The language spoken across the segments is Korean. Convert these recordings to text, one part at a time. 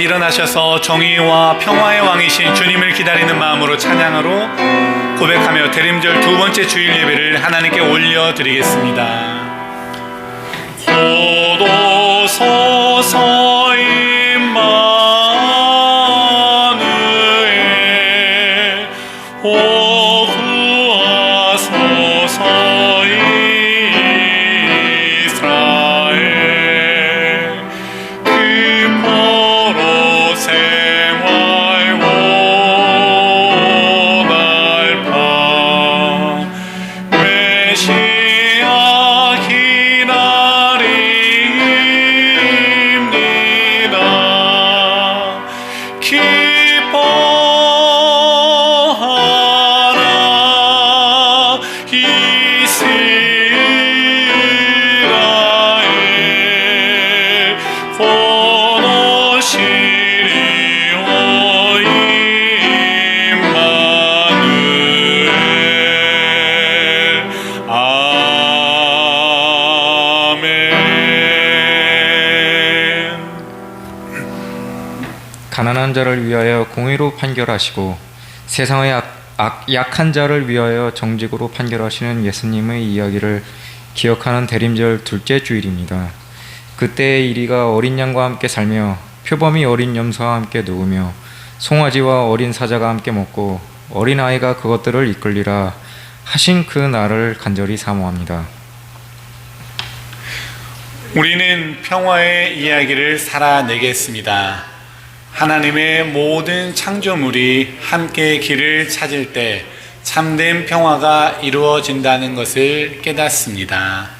다시 일어나셔서 정의와 평화의 왕이신 주님을 기다리는 마음으로 찬양으로 고백하며 대림절 두 번째 주일 예배를 하나님께 올려드리겠습니다. 고도 서서 임마누엘 오 구하소서 이스라엘 그포로 생활 원할 바 메시아 기다립니다. 기뻐하라 이스라엘 권하시리 오 임마누엘 아멘. 가난한 자를 위하여 공의로 판결하시고 세상의 약한 자를 위하여 정직으로 판결하시는 예수님의 이야기를 기억하는 대림절 둘째 주일입니다. 그때의 이리가 어린 양과 함께 살며 표범이 어린 염소와 함께 누우며 송아지와 어린 사자가 함께 먹고 어린 아이가 그것들을 이끌리라 하신 그 날을 간절히 사모합니다. 우리는 평화의 이야기를 살아내겠습니다. 하나님의 모든 창조물이 함께 길을 찾을 때 참된 평화가 이루어진다는 것을 깨닫습니다.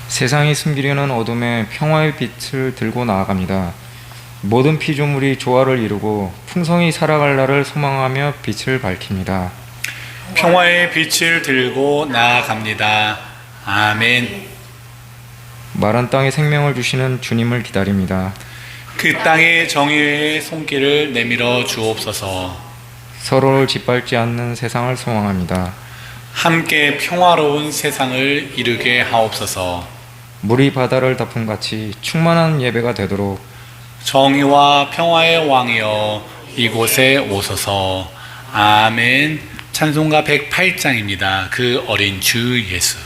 세상이 숨기려는 어둠에 평화의 빛을 들고 나아갑니다. 모든 피조물이 조화를 이루고 풍성히 살아갈 날을 소망하며 빛을 밝힙니다. 평화의 빛을 들고 나아갑니다. 아멘. 마른 땅에 생명을 주시는 주님을 기다립니다. 그 땅의 정의의 손길을 내밀어 주옵소서. 서로를 짓밟지 않는 세상을 소망합니다. 함께 평화로운 세상을 이루게 하옵소서. 물이 바다를 덮음같이 충만한 예배가 되도록 정의와 평화의 왕이여 이곳에 오소서. 아멘. 찬송가 108장입니다. 그 어린 주 예수.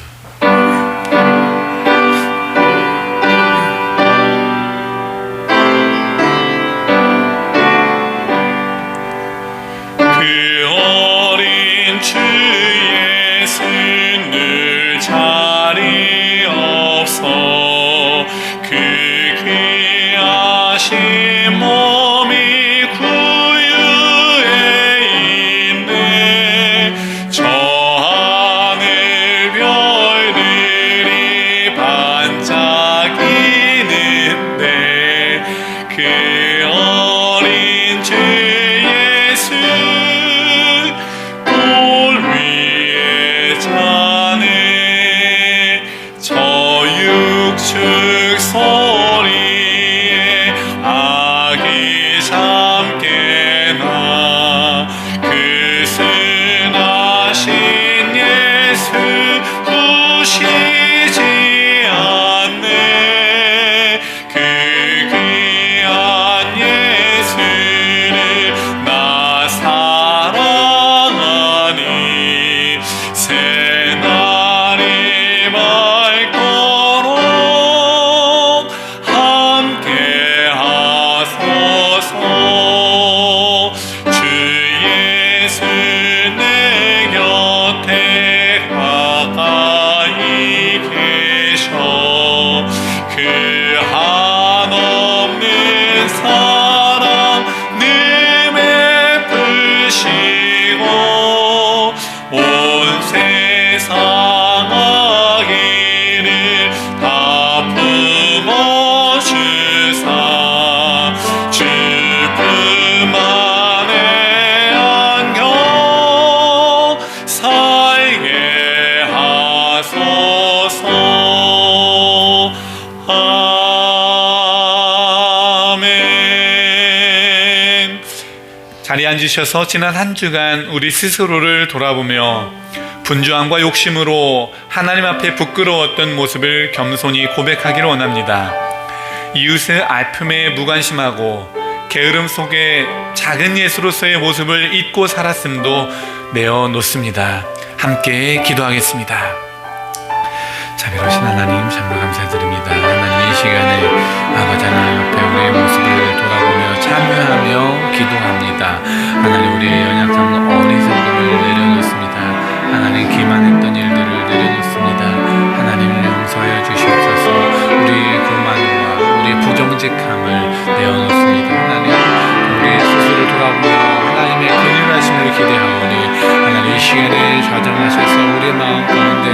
그 어린 주 예수 늘 자리 없어 그 귀하신 몸이 구유에 있네. 저 하늘 별들이 반짝이는데 그 어린 주 예수 돌 위에 자네. 저 육축 소리에 아기 잠깨나 그 순하신 예수 부시지 않네. 그 귀한 예수를 나 사랑하니 새날이 밝도록 함께 하소서. 주 예수 내 곁에 가까이 계셔. 그 한없는 사랑 늘 베푸시고 온 세상 악인을 다 품어주사 주 품 안에 안겨 살게 하소서. 아멘. 자리에 앉으셔서 지난 한 주간 우리 스스로를 돌아보며 분주함과 욕심으로 하나님 앞에 부끄러웠던 모습을 겸손히 고백하기를 원합니다. 이웃의 아픔에 무관심하고 게으름 속에 작은 예수로서의 모습을 잊고 살았음도 내어놓습니다. 함께 기도하겠습니다. 자비로우신 하나님, 정말 감사드립니다. 하나님, 이 시간에 아버지 하나님 앞에 우리의 모습을 돌아보며 참여하며 기도합니다. 하나님, 우리의 연약함과 어리석음을 내려놓습니다. 하나님, 기만했던 일들을 내려놓습니다. 하나님을 용서하여 주시옵소서. 우리의 교만과 우리의 부정직함을 내어놓습니다. 하나님, 우리의 스스로를 돌아보며 하나님의 긍휼하심을 기대하오니 하나님, 이 시간에 좌정하셔서 우리의 마음 가운데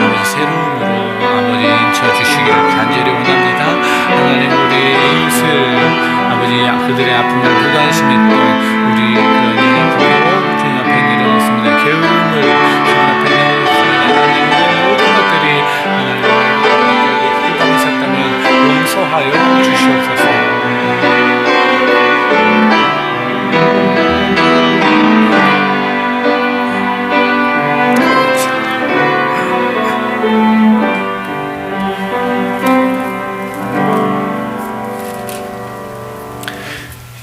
아버지 새로움으로 아버지 인쳐주시기를 간절히 원합니다. 하나님, 우리의 이웃을 아버지 그들의 아픔에 무관심했던 우리 그런 연약함을 주님 앞에 내려놓습니다. 게으름을 주님 앞에 내려놓습니다. 하나님, 우리의 모든 것들이 하나님 부담이 있었다면 용서하여 주시옵소서.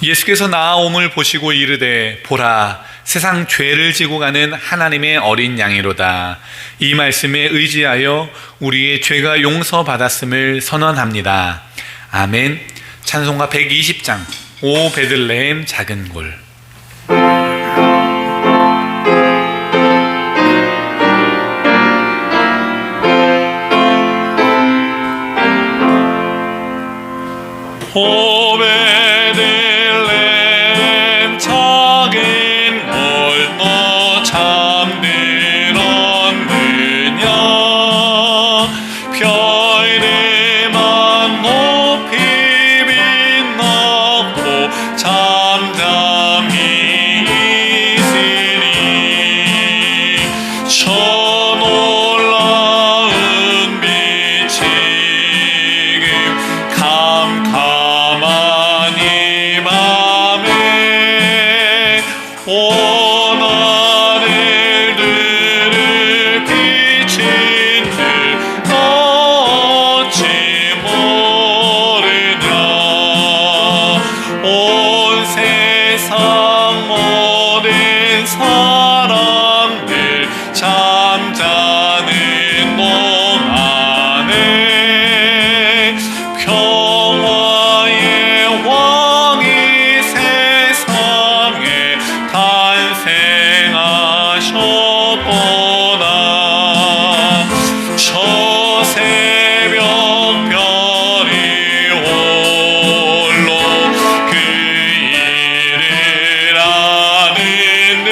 예수께서 나아옴을 보시고 이르되 보라, 세상 죄를 지고 가는 하나님의 어린 양이로다. 이 말씀에 의지하여 우리의 죄가 용서받았음을 선언합니다. 아멘. 찬송가 120장 오 베들레헴 작은 골. 오 베들레헴 작은 골, 너 잠들었느냐? 별들만 높이 빛나고 잠잠히 있으니 저 놀라운 빛이 캄캄한 이 밤에 온 하늘들을 비친 들 어찌 모르냐? 온 세상 모든 사람들 잠자는 동안에 평화의 왕이 세상에 탄생하셨구나. 저 새벽 별이 홀로 그 일을 아는데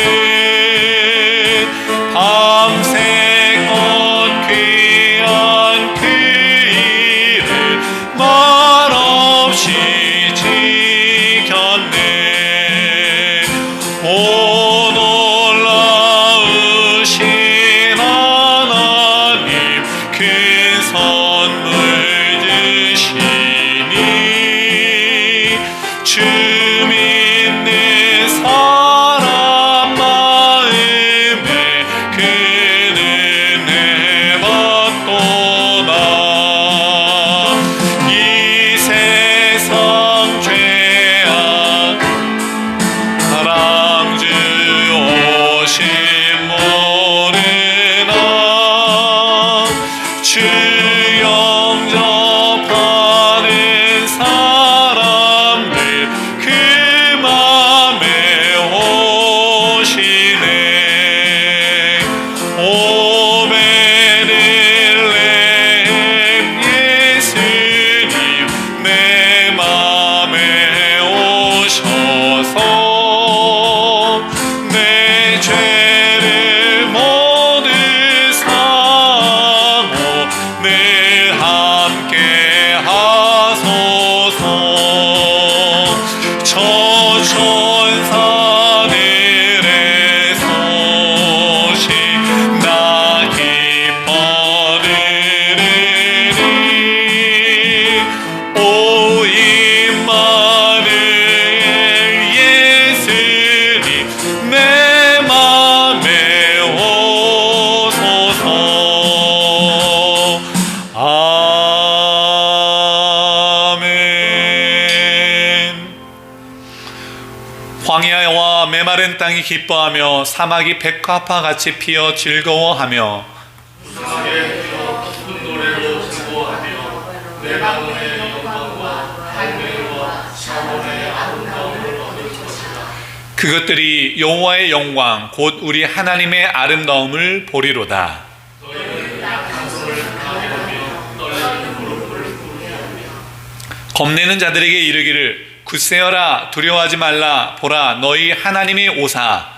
아람 땅이 기뻐하며 사막이 백합화 같이 피어 즐거워하며 그것들이 여호와의 영광 곧 우리 하나님의 아름다움을 보리로다. 겁내는 자들에게 이르기를 굳세어라 두려워하지 말라 보라 너희 하나님이 오사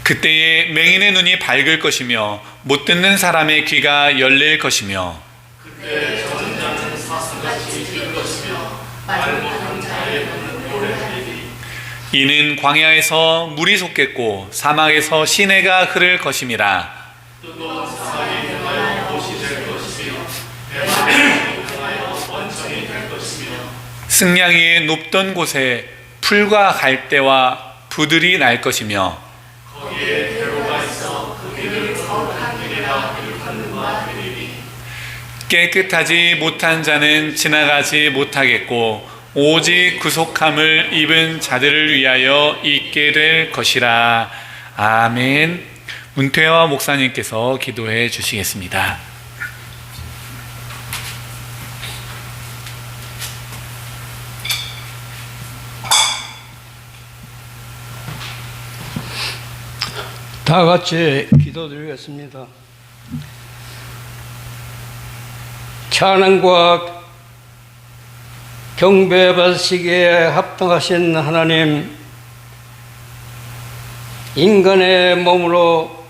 그때에 맹인의 눈이 밝을 것이며 못 듣는 사람의 귀가 열릴 것이며 이는 광야에서 물이 솟겠고 사막에서 시내가 흐를 것임이라. 승냥이의 높던 곳에 풀과 갈대와 부들이 날 것이며 깨끗하지 못한 자는 지나가지 못하겠고 오직 구속함을 입은 자들을 위하여 있게 될 것이라. 아멘. 문태화 목사님께서 기도해 주시겠습니다. 다 같이 기도드리겠습니다. 찬양과 경배 받으시기에 합당하신 하나님, 인간의 몸으로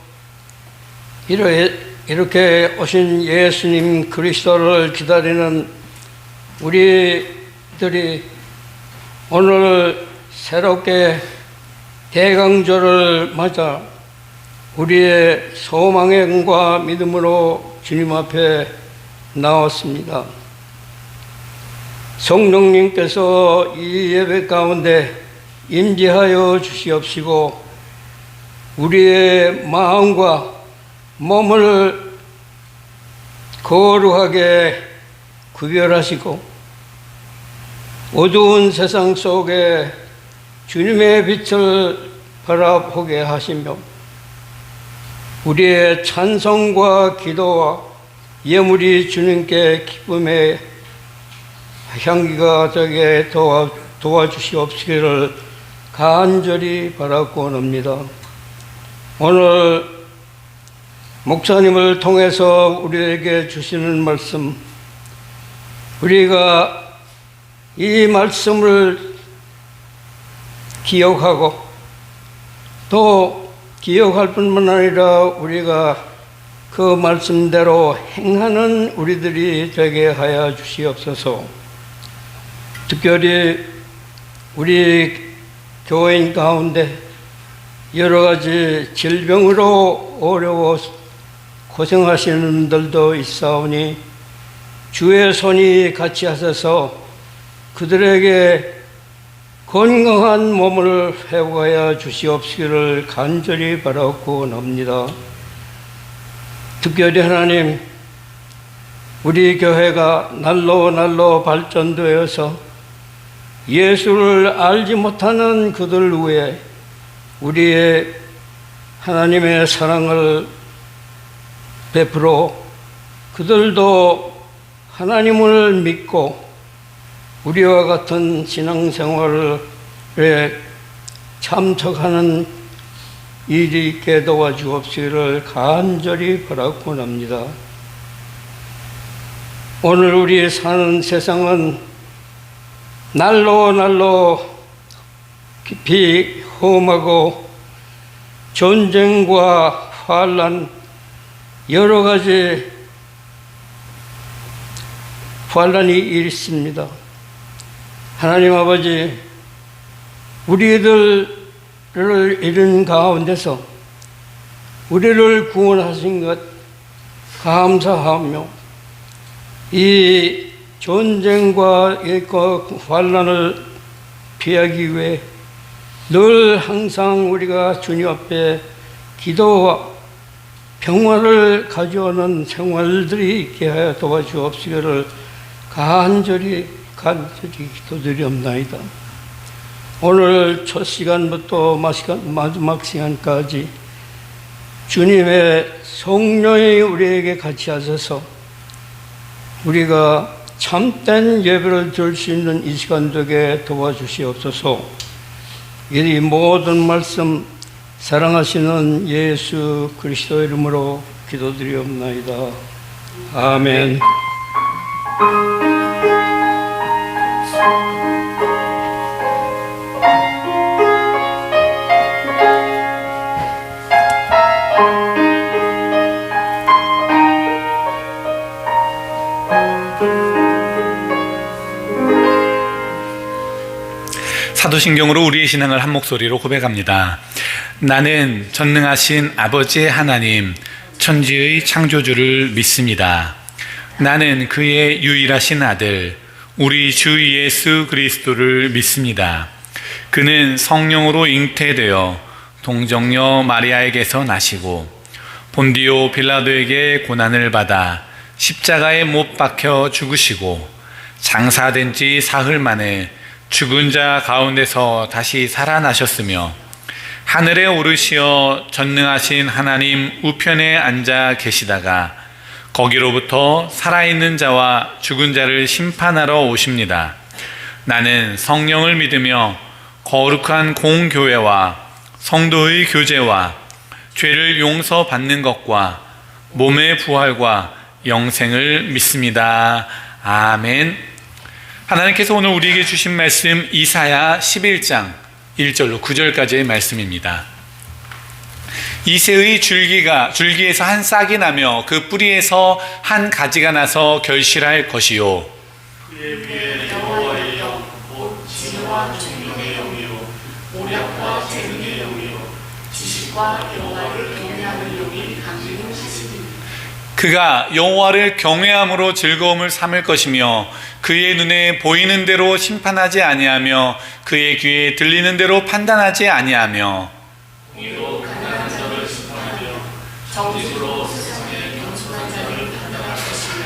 이렇게 오신 예수님 그리스도를 기다리는 우리들이 오늘 새롭게 대강조를 맞아 우리의 소망과 믿음으로 주님 앞에 나왔습니다. 성령님께서 이 예배 가운데 임재하여 주시옵시고 우리의 마음과 몸을 거룩하게 구별하시고 어두운 세상 속에 주님의 빛을 바라보게 하시며 우리의 찬송과 기도와 예물이 주님께 기쁨의 향기가 되게 도와주시옵시기를 간절히 바라고옵니다. 오늘 목사님을 통해서 우리에게 주시는 말씀, 우리가 이 말씀을 기억하고 또 기억할 뿐만 아니라 우리가 그 말씀대로 행하는 우리들이 되게 하여 주시옵소서. 특별히 우리 교인 가운데 여러 가지 질병으로 어려워 고생하시는 분들도 있사오니 주의 손이 같이 하셔서 그들에게 건강한 몸을 회복하여 주시옵시기를 간절히 바라옵고옵니다. 특별히 하나님, 우리 교회가 날로 발전되어서 예수를 알지 못하는 그들 위해 우리의 하나님의 사랑을 베풀어 그들도 하나님을 믿고 우리와 같은 신앙생활에 참석하는 일이 있게 도와주옵시기를 간절히 바라고합니다. 오늘 우리 사는 세상은 날로 깊이 험하고 전쟁과 환난, 여러 가지 환난이 있습니다. 하나님 아버지, 우리들을 이룬 가운데서 우리를 구원하신 것 감사하며 이 전쟁과 환난을 피하기 위해 늘 항상 우리가 주님 앞에 기도와 평화를 가져오는 생활들이 있게 하여 도와주옵시기를 간절히 기도드리옵나이다. 오늘 첫 시간부터 마지막 시간까지 주님의 성령이 우리에게 같이 하셔서 우리가 참된 예배를 드릴 수 있는 이 시간 되게 도와주시옵소서. 이 모든 말씀 사랑하시는 예수 그리스도 이름으로 기도드리옵나이다. 아멘. 사도신경으로 우리의 신앙을 한 목소리로 고백합니다. 나는 전능하신 아버지 하나님, 천지의 창조주를 믿습니다. 나는 그의 유일하신 아들, 우리 주 예수 그리스도를 믿습니다. 그는 성령으로 잉태되어 동정녀 마리아에게서 나시고 본디오 빌라도에게 고난을 받아 십자가에 못 박혀 죽으시고 장사된 지 사흘 만에 죽은 자 가운데서 다시 살아나셨으며 하늘에 오르시어 전능하신 하나님 우편에 앉아 계시다가 거기로부터 살아있는 자와 죽은 자를 심판하러 오십니다. 나는 성령을 믿으며 거룩한 공교회와 성도의 교제와 죄를 용서받는 것과 몸의 부활과 영생을 믿습니다. 아멘. 하나님께서 오늘 우리에게 주신 말씀 이사야 11장 1절로 9절까지의 말씀입니다. 이새의 줄기에서 한 싹이 나며 그 뿌리에서 한 가지가 나서 결실할 것이요 그의 위에 여호와의 영, 곧 진노와 종령의 영이요 모략과 재능의 영이요 지식과 여호와를 경외하는 영이 강림하시니 그가 여호와를 경외함으로 즐거움을 삼을 것이며 그의 눈에 보이는 대로 심판하지 아니하며 그의 귀에 들리는 대로 판단하지 아니하며 공의로 가난한 자를 심판하며 정직으로 세상의 겸손한 자를 판단할 것이며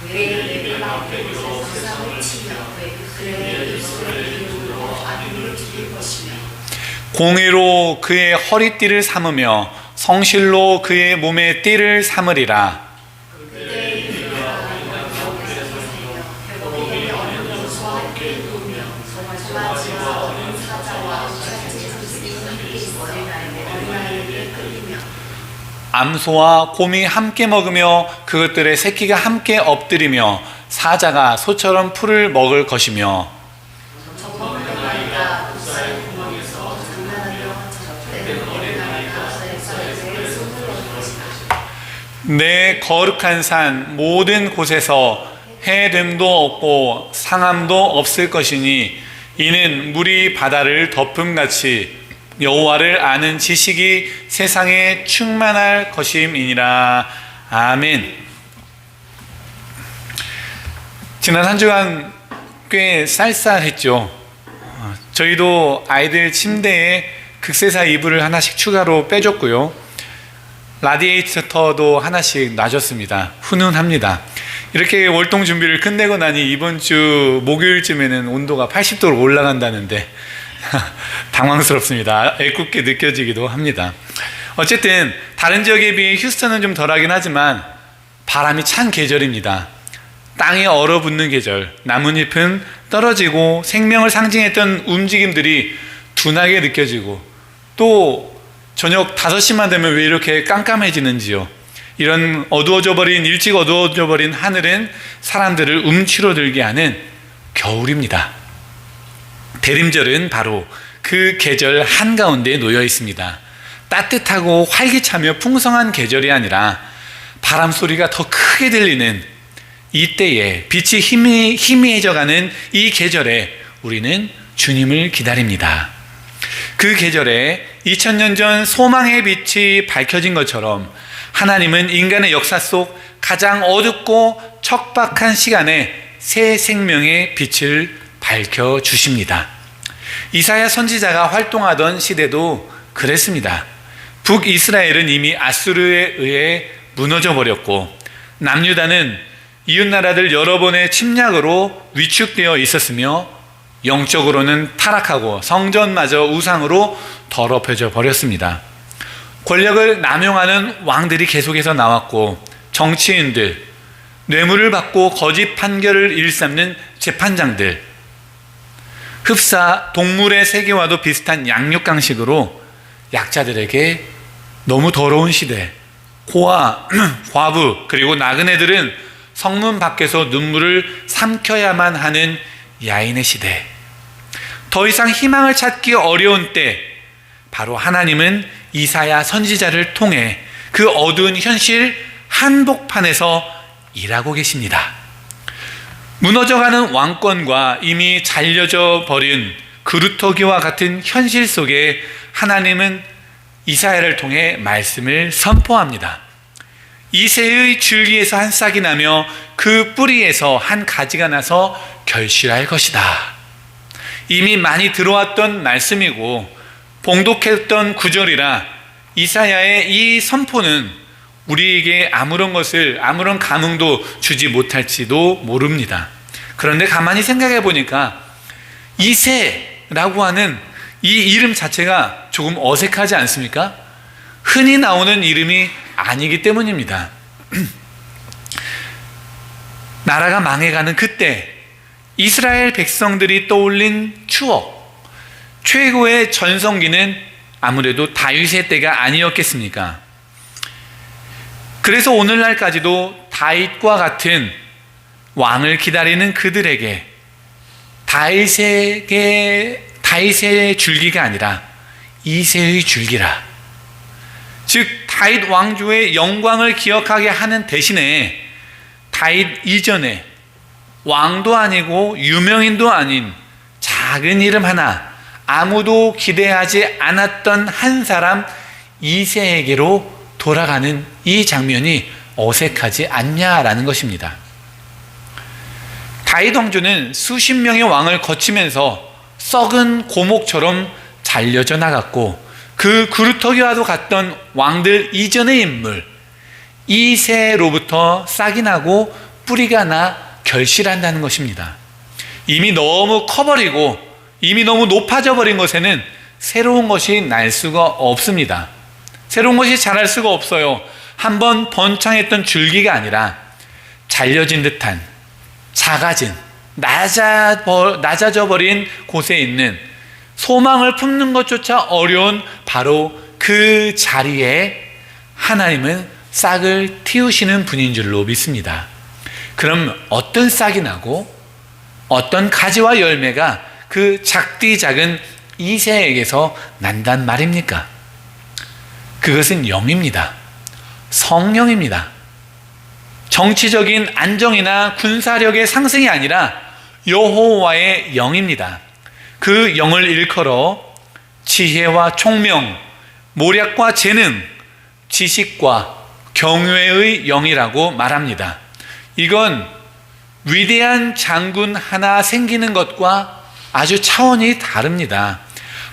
그의 입의 막대기로 세상을 치며 그의 입술의 기름으로 악인을 죽일 것이며 공의로 그의 허리띠를 삼으며 성실로 그의 몸의 띠를 삼으리라. 암소와 곰이 함께 먹으며 그것들의 새끼가 함께 엎드리며 사자가 소처럼 풀을 먹을 것이며 내 거룩한 산 모든 곳에서 해됨도 없고 상함도 없을 것이니 이는 물이 바다를 덮음같이 여호와를 아는 지식이 세상에 충만할 것임이니라. 아멘. 지난 한 주간 꽤 쌀쌀했죠. 저희도 아이들 침대에 극세사 이불을 하나씩 추가로 빼줬고요. 라디에이터도 하나씩 놔줬습니다. 훈훈합니다. 이렇게 월동 준비를 끝내고 나니 이번 주 목요일쯤에는 온도가 80도로 올라간다는데 당황스럽습니다. 애꿎게 느껴지기도 합니다. 어쨌든 다른 지역에 비해 휴스턴은 좀 덜하긴 하지만 바람이 찬 계절입니다. 땅이 얼어붙는 계절, 나뭇잎은 떨어지고 생명을 상징했던 움직임들이 둔하게 느껴지고 또 저녁 5시만 되면 왜 이렇게 깜깜해지는지요. 이런 일찍 어두워져 버린 하늘은 사람들을 움츠러들게 하는 겨울입니다. 대림절은 바로 그 계절 한가운데 놓여 있습니다. 따뜻하고 활기차며 풍성한 계절이 아니라 바람 소리가 더 크게 들리는 이때에 빛이 희미해져가는 이 계절에 우리는 주님을 기다립니다. 그 계절에 2000년 전 소망의 빛이 밝혀진 것처럼 하나님은 인간의 역사 속 가장 어둡고 척박한 시간에 새 생명의 빛을 밝혀주십니다. 이사야 선지자가 활동하던 시대도 그랬습니다. 북이스라엘은 이미 아수르에 의해 무너져 버렸고 남유다는 이웃나라들 여러 번의 침략으로 위축되어 있었으며 영적으로는 타락하고 성전마저 우상으로 더럽혀져 버렸습니다. 권력을 남용하는 왕들이 계속해서 나왔고 정치인들, 뇌물을 받고 거짓 판결을 일삼는 재판장들, 흡사 동물의 세계와도 비슷한 양육강식으로 약자들에게 너무 더러운 시대, 고아, 과부, 그리고 나그네들은 성문 밖에서 눈물을 삼켜야만 하는 야인의 시대, 더 이상 희망을 찾기 어려운 때 바로 하나님은 이사야 선지자를 통해 그 어두운 현실 한복판에서 일하고 계십니다. 무너져가는 왕권과 이미 잘려져 버린 그루터기와 같은 현실 속에 하나님은 이사야를 통해 말씀을 선포합니다. 이새의 줄기에서 한 싹이 나며 그 뿌리에서 한 가지가 나서 결실할 것이다. 이미 많이 들어왔던 말씀이고 봉독했던 구절이라 이사야의 이 선포는 우리에게 아무런 감흥도 주지 못할지도 모릅니다. 그런데 가만히 생각해 보니까 이새라고 하는 이 이름 자체가 조금 어색하지 않습니까? 흔히 나오는 이름이 아니기 때문입니다. 나라가 망해가는 그때 이스라엘 백성들이 떠올린 추억, 최고의 전성기는 아무래도 다윗의 때가 아니었겠습니까? 그래서 오늘날까지도 다윗과 같은 왕을 기다리는 그들에게 다윗의 줄기가 아니라 이새의 줄기라, 즉 다윗 왕조의 영광을 기억하게 하는 대신에 다윗 이전에 왕도 아니고 유명인도 아닌 작은 이름 하나, 아무도 기대하지 않았던 한 사람 이새에게로 돌아가는 이 장면이 어색하지 않냐라는 것입니다. 다윗 왕조는 수십 명의 왕을 거치면서 썩은 고목처럼 잘려져 나갔고 그 그루터기와도 같던 왕들 이전의 인물 이새로부터 싹이 나고 뿌리가 나 결실한다는 것입니다. 이미 너무 커버리고 이미 너무 높아져 버린 것에는 새로운 것이 날 수가 없습니다. 새로운 것이 자랄 수가 없어요. 한번 번창했던 줄기가 아니라 잘려진 듯한, 작아진, 낮아져 버린 곳에 있는, 소망을 품는 것조차 어려운 바로 그 자리에 하나님은 싹을 틔우시는 분인 줄로 믿습니다. 그럼 어떤 싹이 나고 어떤 가지와 열매가 그 작디 작은 이새에게서 난단 말입니까? 그것은 영입니다. 성령입니다. 정치적인 안정이나 군사력의 상승이 아니라 여호와의 영입니다. 그 영을 일컬어 지혜와 총명, 모략과 재능, 지식과 경외의 영이라고 말합니다. 이건 위대한 장군 하나 생기는 것과 아주 차원이 다릅니다.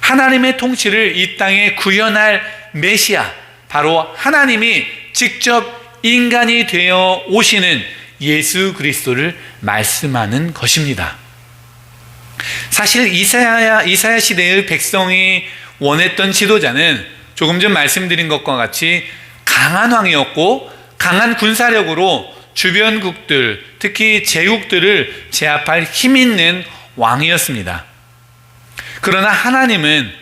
하나님의 통치를 이 땅에 구현할 메시아, 바로 하나님이 직접 인간이 되어 오시는 예수 그리스도를 말씀하는 것입니다. 사실 이사야 시대의 백성이 원했던 지도자는 조금 전 말씀드린 것과 같이 강한 왕이었고 강한 군사력으로 주변국들, 특히 제국들을 제압할 힘 있는 왕이었습니다. 그러나 하나님은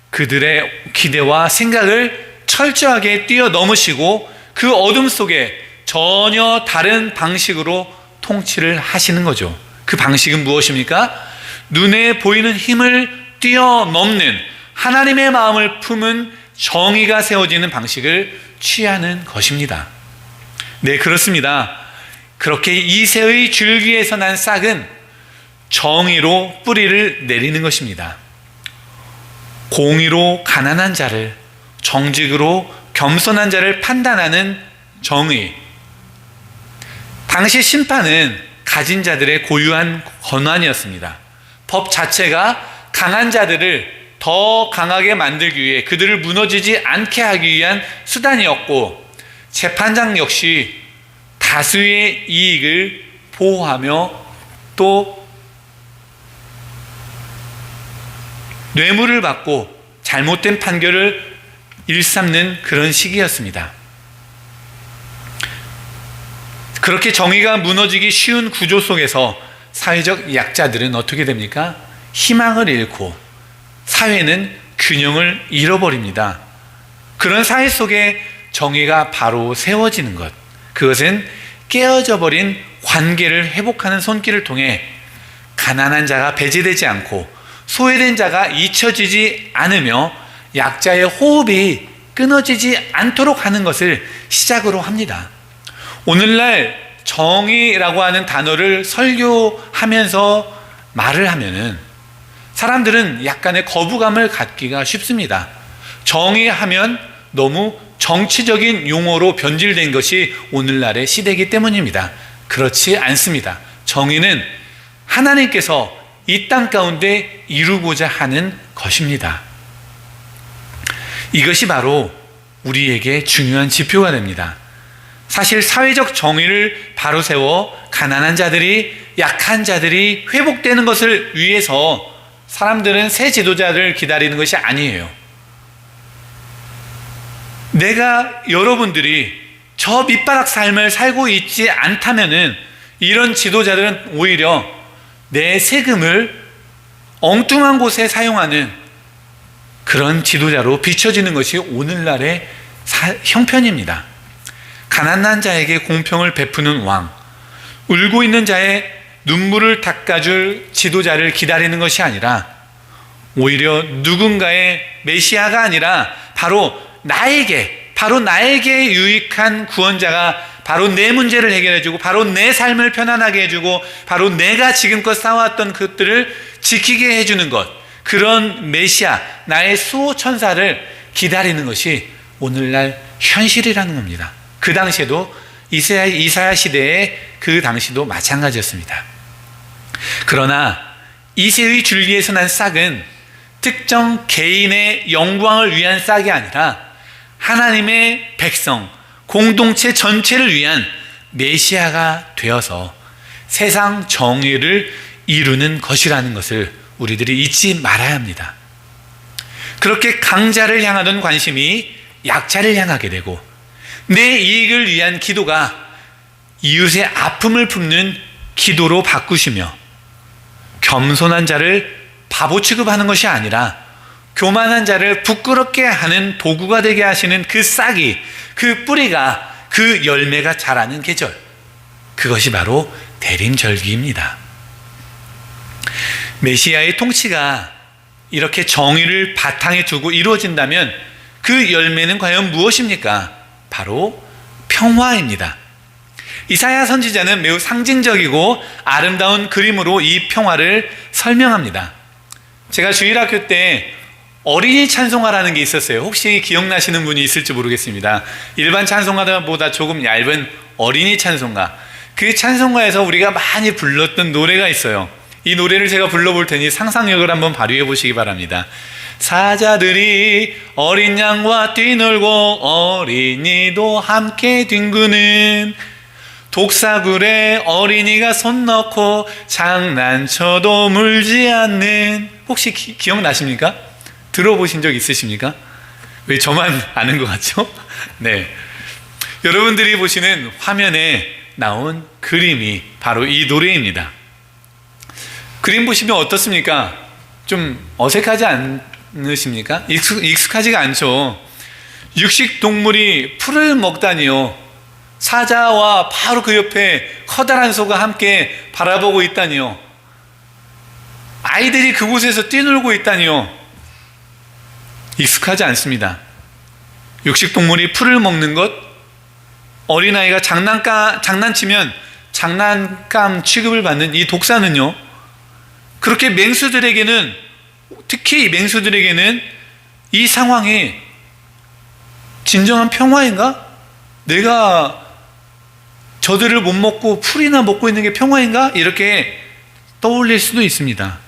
그들의 기대와 생각을 철저하게 뛰어넘으시고 그 어둠 속에 전혀 다른 방식으로 통치를 하시는 거죠. 그 방식은 무엇입니까? 눈에 보이는 힘을 뛰어넘는 하나님의 마음을 품은 정의가 세워지는 방식을 취하는 것입니다. 네, 그렇습니다. 그렇게 이새의 줄기에서 난 싹은 정의로 뿌리를 내리는 것입니다. 공의로 가난한 자를, 정직으로 겸손한 자를 판단하는 정의. 당시 심판은 가진 자들의 고유한 권한이었습니다. 법 자체가 강한 자들을 더 강하게 만들기 위해, 그들을 무너지지 않게 하기 위한 수단이었고, 재판장 역시 다수의 이익을 보호하며 또 뇌물을 받고 잘못된 판결을 일삼는 그런 시기였습니다. 그렇게 정의가 무너지기 쉬운 구조 속에서 사회적 약자들은 어떻게 됩니까? 희망을 잃고 사회는 균형을 잃어버립니다. 그런 사회 속에 정의가 바로 세워지는 것, 그것은 깨어져 버린 관계를 회복하는 손길을 통해 가난한 자가 배제되지 않고 소외된 자가 잊혀지지 않으며 약자의 호흡이 끊어지지 않도록 하는 것을 시작으로 합니다. 오늘날 정의라고 하는 단어를 설교하면서 말을 하면은 사람들은 약간의 거부감을 갖기가 쉽습니다. 정의하면 너무 정치적인 용어로 변질된 것이 오늘날의 시대이기 때문입니다. 그렇지 않습니다. 정의는 하나님께서 이 땅 가운데 이루고자 하는 것입니다. 이것이 바로 우리에게 중요한 지표가 됩니다. 사실 사회적 정의를 바로 세워 가난한 자들이, 약한 자들이 회복되는 것을 위해서 사람들은 새 지도자를 기다리는 것이 아니에요. 내가 여러분들이 저 밑바닥 삶을 살고 있지 않다면은 이런 지도자들은 오히려 내 세금을 엉뚱한 곳에 사용하는 그런 지도자로 비춰지는 것이 오늘날의 형편입니다. 가난한 자에게 공평을 베푸는 왕, 울고 있는 자의 눈물을 닦아줄 지도자를 기다리는 것이 아니라 오히려 누군가의 메시아가 아니라 바로 나에게 유익한 구원자가 바로 내 문제를 해결해주고 바로 내 삶을 편안하게 해주고 바로 내가 지금껏 쌓아왔던 것들을 지키게 해주는 것, 그런 메시아, 나의 수호천사를 기다리는 것이 오늘날 현실이라는 겁니다. 그 당시에도 이사야 시대에 그 당시도 마찬가지였습니다. 그러나 이새의 줄기에서 난 싹은 특정 개인의 영광을 위한 싹이 아니라 하나님의 백성, 공동체 전체를 위한 메시아가 되어서 세상 정의를 이루는 것이라는 것을 우리들이 잊지 말아야 합니다. 그렇게 강자를 향하던 관심이 약자를 향하게 되고 내 이익을 위한 기도가 이웃의 아픔을 품는 기도로 바꾸시며 겸손한 자를 바보 취급하는 것이 아니라 교만한 자를 부끄럽게 하는 도구가 되게 하시는 그 싹이, 그 뿌리가, 그 열매가 자라는 계절, 그것이 바로 대림절기입니다. 메시아의 통치가 이렇게 정의를 바탕에 두고 이루어진다면 그 열매는 과연 무엇입니까? 바로 평화입니다. 이사야 선지자는 매우 상징적이고 아름다운 그림으로 이 평화를 설명합니다. 제가 주일학교 때 어린이 찬송가라는 게 있었어요. 혹시 기억나시는 분이 있을지 모르겠습니다. 일반 찬송가보다 조금 얇은 어린이 찬송가, 그 찬송가에서 우리가 많이 불렀던 노래가 있어요. 이 노래를 제가 불러볼 테니 상상력을 한번 발휘해 보시기 바랍니다. 사자들이 어린 양과 뛰놀고 어린이도 함께 뒹구는 독사굴에 어린이가 손 넣고 장난쳐도 물지 않는, 혹시 기억나십니까? 들어보신 적 있으십니까? 왜 저만 아는 것 같죠? 네. 여러분들이 보시는 화면에 나온 그림이 바로 이 노래입니다. 그림 보시면 어떻습니까? 좀 어색하지 않으십니까? 익숙하지가 않죠. 육식 동물이 풀을 먹다니요. 사자와 바로 그 옆에 커다란 소가 함께 바라보고 있다니요. 아이들이 그곳에서 뛰놀고 있다니요. 익숙하지 않습니다. 육식동물이 풀을 먹는 것, 어린아이가 장난치면 장난감 취급을 받는 이 독사는요, 그렇게 맹수들에게는, 특히 맹수들에게는 이 상황이 진정한 평화인가? 내가 저들을 못 먹고 풀이나 먹고 있는 게 평화인가? 이렇게 떠올릴 수도 있습니다.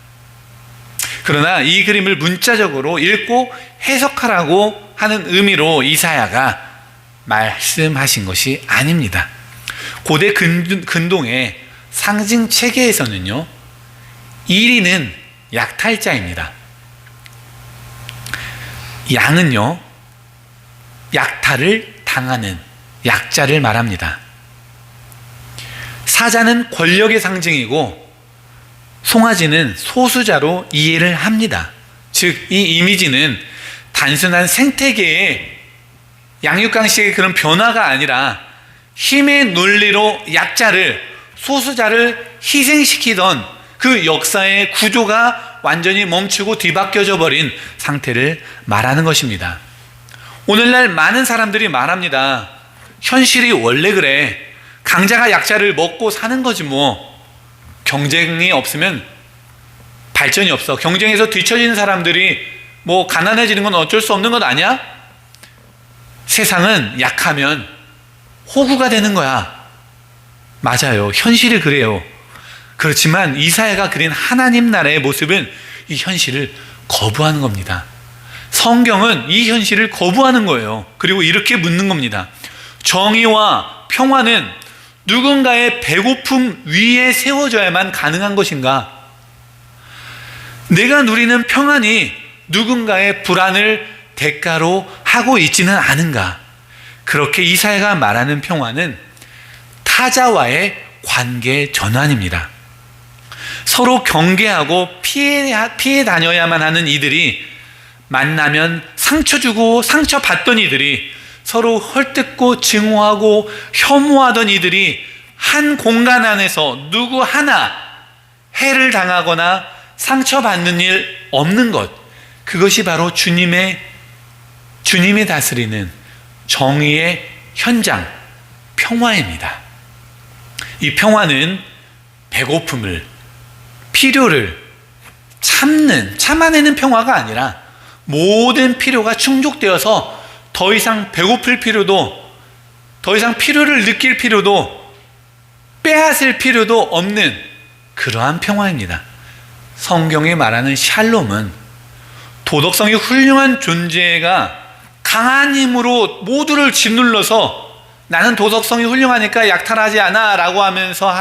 그러나 이 그림을 문자적으로 읽고 해석하라고 하는 의미로 이사야가 말씀하신 것이 아닙니다. 고대 근동의 상징 체계에서는요, 1위는 약탈자입니다. 양은요, 약탈을 당하는 약자를 말합니다. 사자는 권력의 상징이고 송아지는 소수자로 이해를 합니다. 즉, 이 이미지는 단순한 생태계의 양육강식의 그런 변화가 아니라 힘의 논리로 약자를, 소수자를 희생시키던 그 역사의 구조가 완전히 멈추고 뒤바뀌어져 버린 상태를 말하는 것입니다. 오늘날 많은 사람들이 말합니다. 현실이 원래 그래. 강자가 약자를 먹고 사는 거지 뭐. 경쟁이 없으면 발전이 없어. 경쟁에서 뒤처지는 사람들이 뭐 가난해지는 건 어쩔 수 없는 것 아니야? 세상은 약하면 호구가 되는 거야. 맞아요. 현실이 그래요. 그렇지만 이사야가 그린 하나님 나라의 모습은 이 현실을 거부하는 겁니다. 성경은 이 현실을 거부하는 거예요. 그리고 이렇게 묻는 겁니다. 정의와 평화는 누군가의 배고픔 위에 세워져야만 가능한 것인가? 내가 누리는 평안이 누군가의 불안을 대가로 하고 있지는 않은가? 그렇게 이사야가 말하는 평화는 타자와의 관계 전환입니다. 서로 경계하고 피해 다녀야만 하는 이들이 만나면 상처 주고 상처받던 이들이, 서로 헐뜯고 증오하고 혐오하던 이들이 한 공간 안에서 누구 하나 해를 당하거나 상처받는 일 없는 것, 그것이 바로 주님의 다스리는 정의의 현장, 평화입니다. 이 평화는 배고픔을, 필요를 참아내는 평화가 아니라 모든 필요가 충족되어서 더 이상 배고플 필요도, 더 이상 필요를 느낄 필요도, 빼앗을 필요도 없는 그러한 평화입니다. 성경이 말하는 샬롬은 도덕성이 훌륭한 존재가 강한 힘으로 모두를 짓눌러서 나는 도덕성이 훌륭하니까 약탈하지 않아 라고 하면서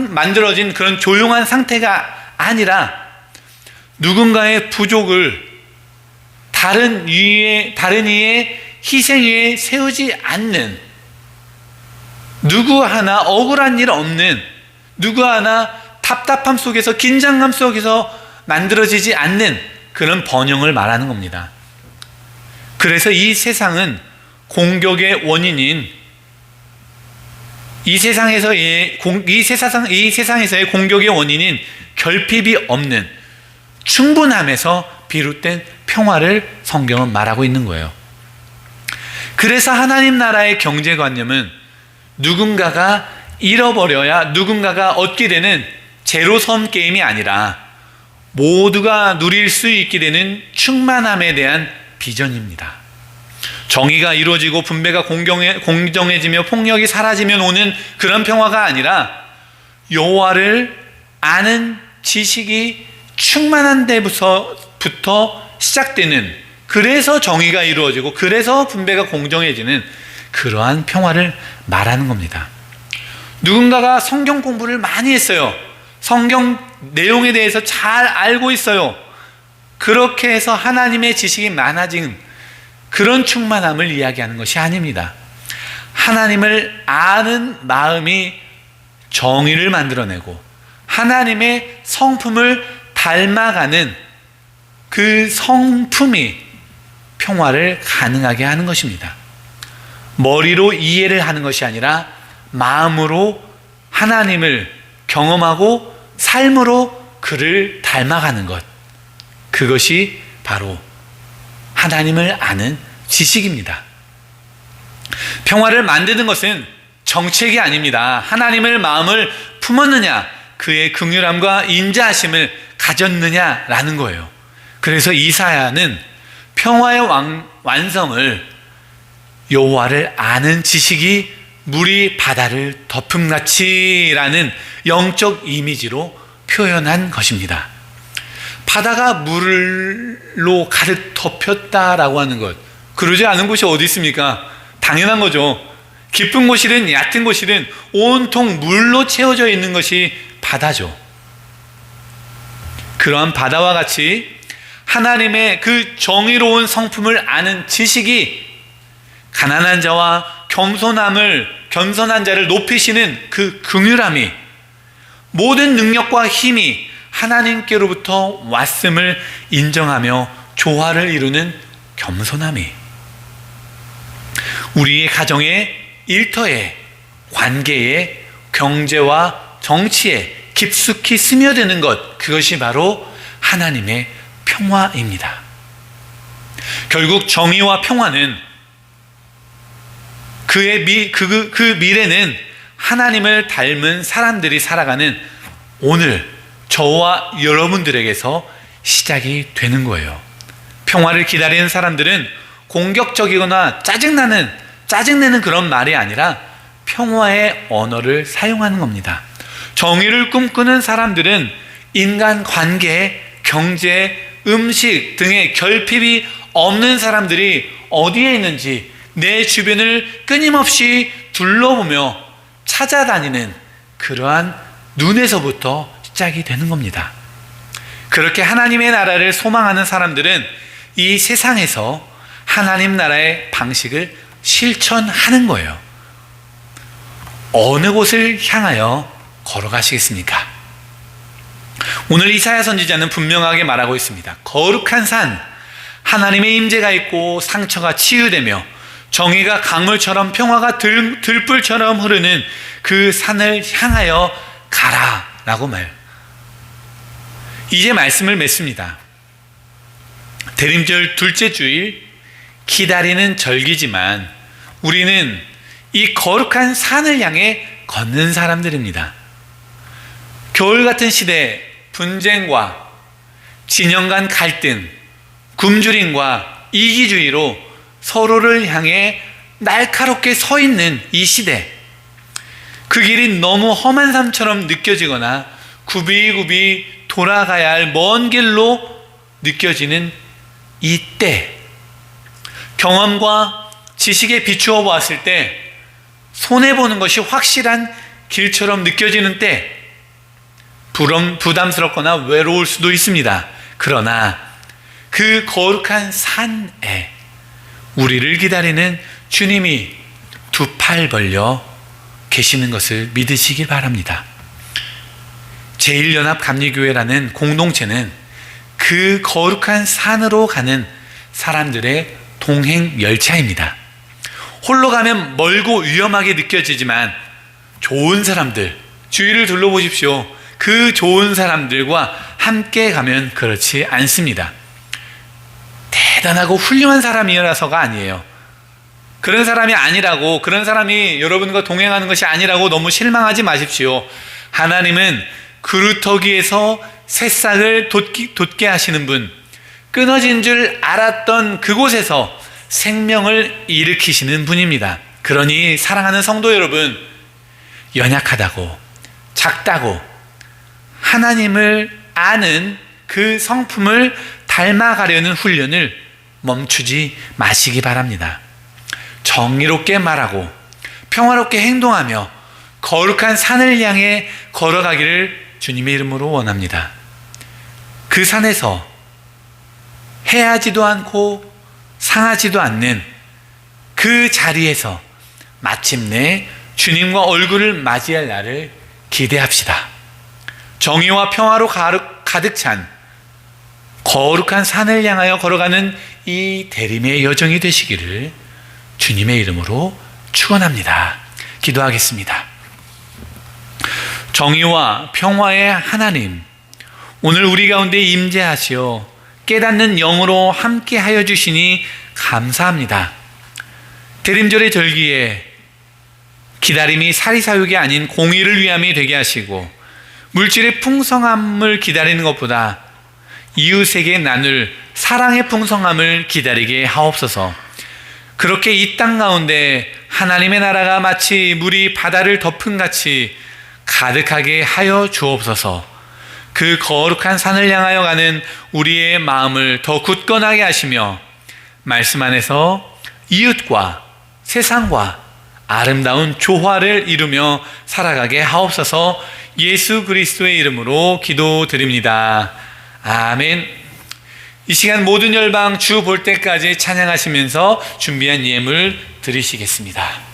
만들어진 그런 조용한 상태가 아니라, 누군가의 부족을 다른 이의 희생 위에 세우지 않는, 누구 하나 억울한 일 없는, 누구 하나 답답함 속에서, 긴장감 속에서 만들어지지 않는 그런 번영을 말하는 겁니다. 그래서 이 세상은 공격의 원인인, 이 세상에서의 공격의 원인인 결핍이 없는 충분함에서 비롯된 평화를 성경은 말하고 있는 거예요. 그래서 하나님 나라의 경제관념은 누군가가 잃어버려야 누군가가 얻게 되는 제로섬 게임이 아니라 모두가 누릴 수 있게 되는 충만함에 대한 비전입니다. 정의가 이루어지고 분배가 공정해지며 폭력이 사라지면 오는 그런 평화가 아니라 여호와를 아는 지식이 충만한 데부터 시작되는, 그래서 정의가 이루어지고 그래서 분배가 공정해지는 그러한 평화를 말하는 겁니다. 누군가가 성경 공부를 많이 했어요. 성경 내용에 대해서 잘 알고 있어요. 그렇게 해서 하나님의 지식이 많아진 그런 충만함을 이야기하는 것이 아닙니다. 하나님을 아는 마음이 정의를 만들어내고 하나님의 성품을 닮아가는 그 성품이 평화를 가능하게 하는 것입니다. 머리로 이해를 하는 것이 아니라 마음으로 하나님을 경험하고 삶으로 그를 닮아가는 것, 그것이 바로 하나님을 아는 지식입니다. 평화를 만드는 것은 정책이 아닙니다. 하나님을 마음을 품었느냐, 그의 긍휼함과 인자하심을 가졌느냐라는 거예요. 그래서 이사야는 평화의 완성을 여호와를 아는 지식이 물이 바다를 덮음같이라는 영적 이미지로 표현한 것입니다. 바다가 물로 가득 덮였다라고 하는 것, 그러지 않은 곳이 어디 있습니까? 당연한 거죠. 깊은 곳이든 얕은 곳이든 온통 물로 채워져 있는 것이 바다죠. 그러한 바다와 같이 하나님의 그 정의로운 성품을 아는 지식이 가난한 자와 겸손한 자를 높이시는 그 긍휼함이, 모든 능력과 힘이 하나님께로부터 왔음을 인정하며 조화를 이루는 겸손함이, 우리의 가정에, 일터에, 관계에, 경제와 정치에 깊숙이 스며드는 것, 그것이 바로 하나님의 평화입니다. 결국 정의와 평화는 그 미래는 하나님을 닮은 사람들이 살아가는 오늘 저와 여러분들에게서 시작이 되는 거예요. 평화를 기다리는 사람들은 공격적이거나 짜증내는 그런 말이 아니라 평화의 언어를 사용하는 겁니다. 정의를 꿈꾸는 사람들은 인간 관계, 경제, 음식 등의 결핍이 없는 사람들이 어디에 있는지 내 주변을 끊임없이 둘러보며 찾아다니는 그러한 눈에서부터 시작이 되는 겁니다. 그렇게 하나님의 나라를 소망하는 사람들은 이 세상에서 하나님 나라의 방식을 실천하는 거예요. 어느 곳을 향하여 걸어가시겠습니까? 오늘 이사야 선지자는 분명하게 말하고 있습니다. 거룩한 산, 하나님의 임재가 있고 상처가 치유되며 정의가 강물처럼 평화가 들불처럼 흐르는 그 산을 향하여 가라 라고 이제 말씀을 맺습니다. 대림절 둘째 주일, 기다리는 절기지만 우리는 이 거룩한 산을 향해 걷는 사람들입니다. 겨울 같은 시대, 분쟁과 진영 간 갈등, 굶주림과 이기주의로 서로를 향해 날카롭게 서 있는 이 시대, 그 길이 너무 험한 삶처럼 느껴지거나 굽이굽이 돌아가야 할 먼 길로 느껴지는 이때, 경험과 지식에 비추어 보았을 때 손해보는 것이 확실한 길처럼 느껴지는 때 부담스럽거나 외로울 수도 있습니다. 그러나 그 거룩한 산에 우리를 기다리는 주님이 두 팔 벌려 계시는 것을 믿으시길 바랍니다. 제1연합감리교회라는 공동체는 그 거룩한 산으로 가는 사람들의 동행 열차입니다. 홀로 가면 멀고 위험하게 느껴지지만 좋은 사람들, 주위를 둘러보십시오. 그 좋은 사람들과 함께 가면 그렇지 않습니다. 대단하고 훌륭한 사람이라서가 아니에요. 그런 사람이 아니라고, 그런 사람이 여러분과 동행하는 것이 아니라고 너무 실망하지 마십시오. 하나님은 그루터기에서 새싹을 돋게 하시는 분, 끊어진 줄 알았던 그곳에서 생명을 일으키시는 분입니다. 그러니 사랑하는 성도 여러분, 연약하다고, 작다고, 하나님을 아는 그 성품을 닮아가려는 훈련을 멈추지 마시기 바랍니다. 정의롭게 말하고 평화롭게 행동하며 거룩한 산을 향해 걸어가기를 주님의 이름으로 원합니다. 그 산에서 해하지도 않고 상하지도 않는 그 자리에서 마침내 주님과 얼굴을 맞이할 날을 기대합시다. 정의와 평화로 가득 찬 거룩한 산을 향하여 걸어가는 이 대림의 여정이 되시기를 주님의 이름으로 축원합니다. 기도하겠습니다. 정의와 평화의 하나님, 오늘 우리 가운데 임재하시어 깨닫는 영으로 함께하여 주시니 감사합니다. 대림절의 절기에 기다림이 사리사욕이 아닌 공의를 위함이 되게 하시고 물질의 풍성함을 기다리는 것보다 이웃에게 나눌 사랑의 풍성함을 기다리게 하옵소서. 그렇게 이 땅 가운데 하나님의 나라가 마치 물이 바다를 덮은 같이 가득하게 하여 주옵소서. 그 거룩한 산을 향하여 가는 우리의 마음을 더 굳건하게 하시며 말씀 안에서 이웃과 세상과 아름다운 조화를 이루며 살아가게 하옵소서. 예수 그리스도의 이름으로 기도드립니다. 아멘. 이 시간 모든 열방 주 볼 때까지 찬양하시면서 준비한 예물 드리시겠습니다.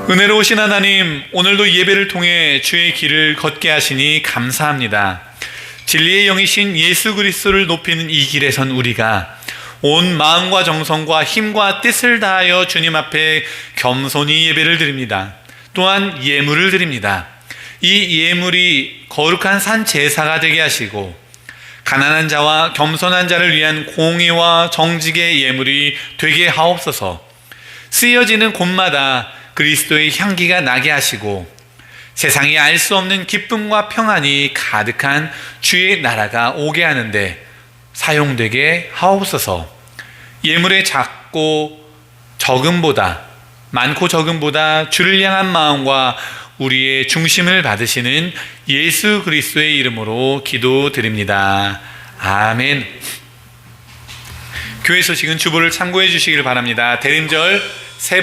은혜로우신 하나님, 오늘도 예배를 통해 주의 길을 걷게 하시니 감사합니다. 진리의 영이신 예수 그리스도를 높이는 이 길에 선 우리가 온 마음과 정성과 힘과 뜻을 다하여 주님 앞에 겸손히 예배를 드립니다. 또한 예물을 드립니다. 이 예물이 거룩한 산 제사가 되게 하시고 가난한 자와 겸손한 자를 위한 공의와 정직의 예물이 되게 하옵소서. 쓰여지는 곳마다 그리스도의 향기가 나게 하시고 세상이 알 수 없는 기쁨과 평안이 가득한 주의 나라가 오게 하는데 사용되게 하옵소서. 예물의 많고 적음보다 주를 향한 마음과 우리의 중심을 받으시는 예수 그리스도의 이름으로 기도드립니다. 아멘. 교회 소식은 주보를 참고해 주시길 바랍니다. 대림절 세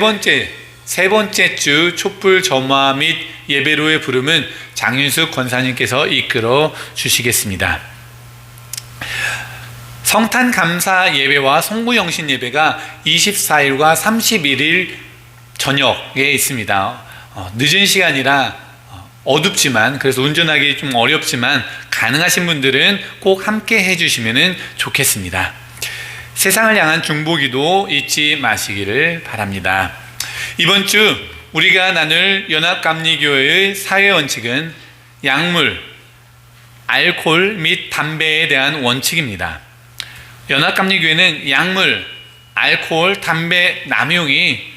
번째 주 촛불 점화 및 예배로의 부름은 장윤숙 권사님께서 이끌어 주시겠습니다. 성탄 감사 예배와 송구영신 예배가 24일과 31일 저녁에 있습니다. 늦은 시간이라 어둡지만, 그래서 운전하기 좀 어렵지만 가능하신 분들은 꼭 함께 해주시면 좋겠습니다. 세상을 향한 중보기도 잊지 마시기를 바랍니다. 이번 주 우리가 나눌 연합감리교회의 사회 원칙은 약물, 알코올 및 담배에 대한 원칙입니다. 연합감리교회는 약물, 알코올, 담배 남용이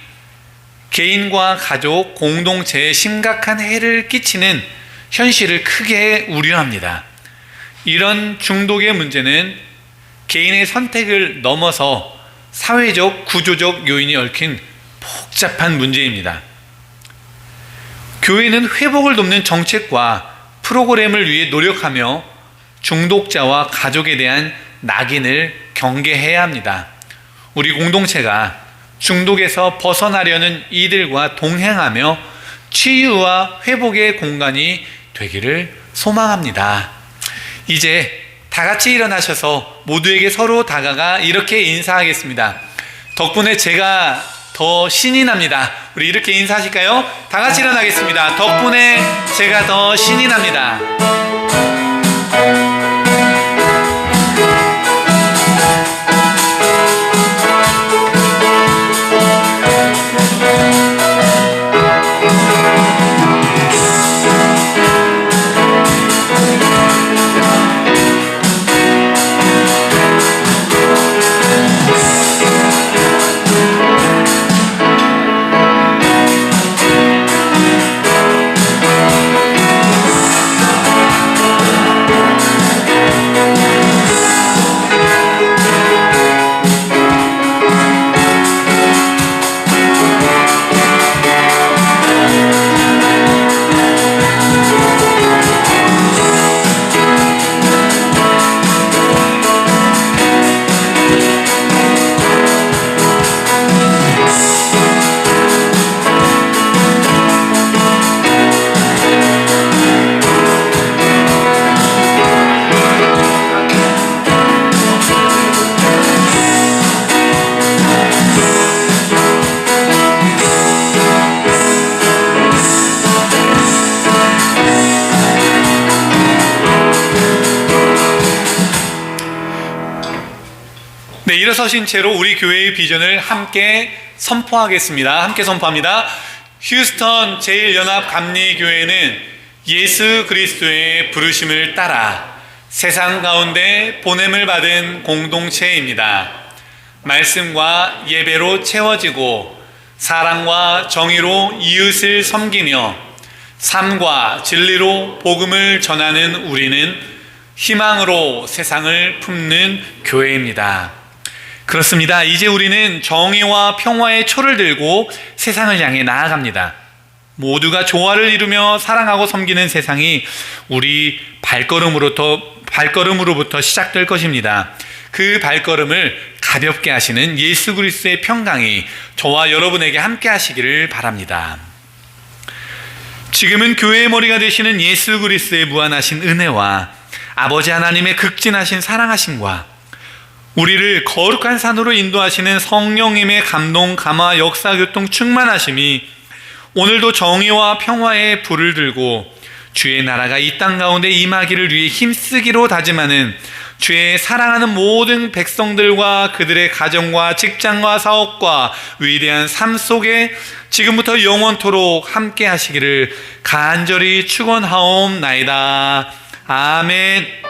개인과 가족, 공동체에 심각한 해를 끼치는 현실을 크게 우려합니다. 이런 중독의 문제는 개인의 선택을 넘어서 사회적, 구조적 요인이 얽힌 복잡한 문제입니다. 교회는 회복을 돕는 정책과 프로그램을 위해 노력하며 중독자와 가족에 대한 낙인을 경계해야 합니다. 우리 공동체가 중독에서 벗어나려는 이들과 동행하며 치유와 회복의 공간이 되기를 소망합니다. 이제 다 같이 일어나셔서 모두에게 서로 다가가 이렇게 인사하겠습니다. 덕분에 제가 더 신이 납니다. 우리 이렇게 인사하실까요? 다 같이 일어나겠습니다. 덕분에 제가 더 신이 납니다. 일어서신 채로 우리 교회의 비전을 함께 선포하겠습니다. 함께 선포합니다. 휴스턴 제1연합감리교회는 예수 그리스도의 부르심을 따라 세상 가운데 보냄을 받은 공동체입니다. 말씀과 예배로 채워지고 사랑과 정의로 이웃을 섬기며 삶과 진리로 복음을 전하는 우리는 희망으로 세상을 품는 교회입니다. 그렇습니다. 이제 우리는 정의와 평화의 초를 들고 세상을 향해 나아갑니다. 모두가 조화를 이루며 사랑하고 섬기는 세상이 우리 발걸음으로부터 시작될 것입니다. 그 발걸음을 가볍게 하시는 예수 그리스도의 평강이 저와 여러분에게 함께 하시기를 바랍니다. 지금은 교회의 머리가 되시는 예수 그리스도의 무한하신 은혜와 아버지 하나님의 극진하신 사랑하심과 우리를 거룩한 산으로 인도하시는 성령님의 감동, 감화, 역사, 교통, 충만하심이 오늘도 정의와 평화의 불을 들고 주의 나라가 이 땅 가운데 임하기를 위해 힘쓰기로 다짐하는 주의 사랑하는 모든 백성들과 그들의 가정과 직장과 사업과 위대한 삶 속에 지금부터 영원토록 함께 하시기를 간절히 축원하옵나이다. 아멘.